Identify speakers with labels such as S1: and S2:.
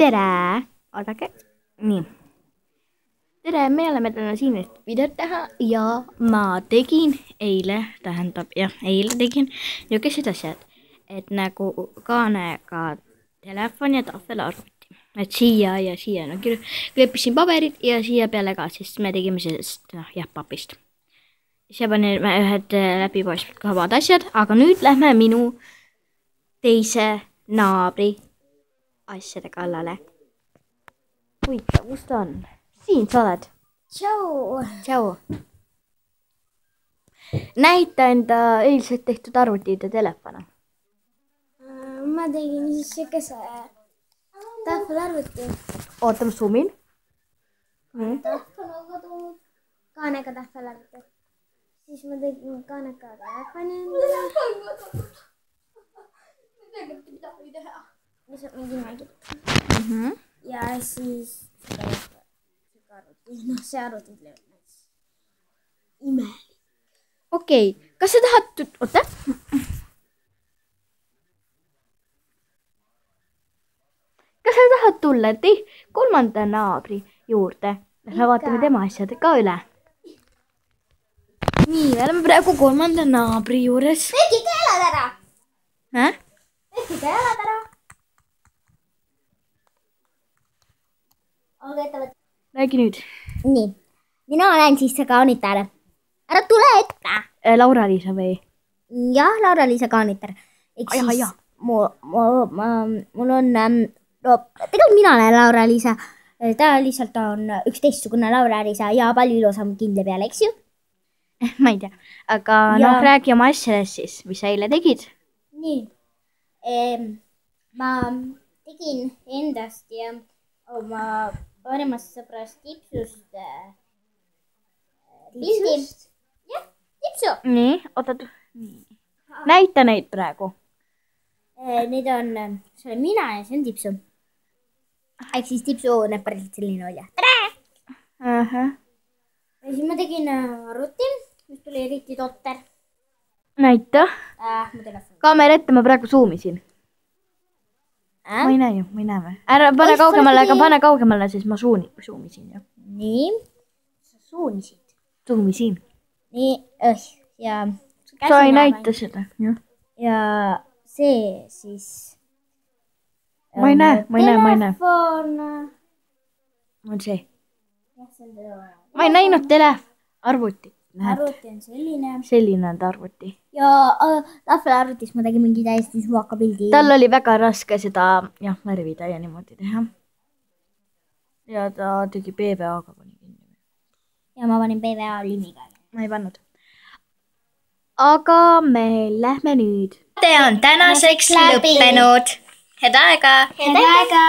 S1: tere! Oodake. Nii. Tere, me oleme täna siin, et videot teha ja ma tegin eile, eile tegin niisugused asjad, et nagu kaanega telefon ja tahvelarvuti. Et siia ja siia kleepisin paberid ja siia peale ka, sest me tegime sellest papist. Siia panin ühed läbipaistvad asjad, aga nüüd lähme minu teise naabri asjade kallale. Huvitav, kus ta on? Siin sa oled.
S2: Tšau!
S1: Tšau! Näita enda eilselt tehtud arvutid ja telefone.
S2: Ma tegin siis siukese tahvelarvuti.
S1: Oota, ma zoomin.
S2: Kaanega tahvelarvuti. Siis ma tegin kaanega telefoni endale. Lihtsalt mingi mängib. Ja siis see arvuti ütleb imelik.
S1: Okei, kas sa tahad... Oota. Kas sa tahad tulla kolmanda naabri juurde? Me vaatame tema asjad ka üle. Nii, me oleme praegu kolmanda naabri juures.
S2: Pekika jalad ära!
S1: Häh?
S2: Pekika jalad ära!
S1: Räägi nüüd.
S2: Nii, mina olen siis see kaunitar. Ära tule ette!
S1: Laura-Liisa või?
S2: Jah, Laura-Liisa kaunitar. Mul on... tegelikult mina olen Laura-Liisa. Ta lihtsalt on üks teistsugune Laura-Liisa ja palju ilusam kindla peale, eks ju?
S1: Ma ei tea. Aga räägi oma asjadest siis, mis sa eile tegid.
S2: Nii. Ma tegin endast ja oma parimast sõbrast Tipsust pildi. Jah, Tipsu.
S1: Nii, oota. Näita neid praegu.
S2: Need on, see olen mina ja see on Tipsu. Ehk siis Tipsu näeb päriselt selline olja. Tere! Ja siis ma tegin arvuti, mis tuli eriti totter.
S1: Näita. Kaamera ette ma praegu zoomisin. Ma ei näe ju, ma ei näe või. Ära pane kaugemale, aga pane kaugemale, siis ma zoomisin ju.
S2: Nii, sa suunisid.
S1: Zoomisin.
S2: Nii, ja...
S1: Sa ei näita seda, jah.
S2: Ja see siis...
S1: Ma ei näe.
S2: Telefon...
S1: On see.
S2: Jah, see on telefon.
S1: Ma ei näinud arvutit.
S2: Arvuti on selline.
S1: Selline on ta arvuti.
S2: Ja tahvelarvutis ma tegin mingi täiesti suvaka pildi.
S1: Tal oli väga raske seda värvida ja niimoodi teha. Ja ta tegi PVA-ga pani kinni.
S2: Ja ma panin PVA limiga.
S1: Ma ei pannud. Aga me lähme nüüd. Te on tänaseks lõppenud. Head aega!
S2: Head aega!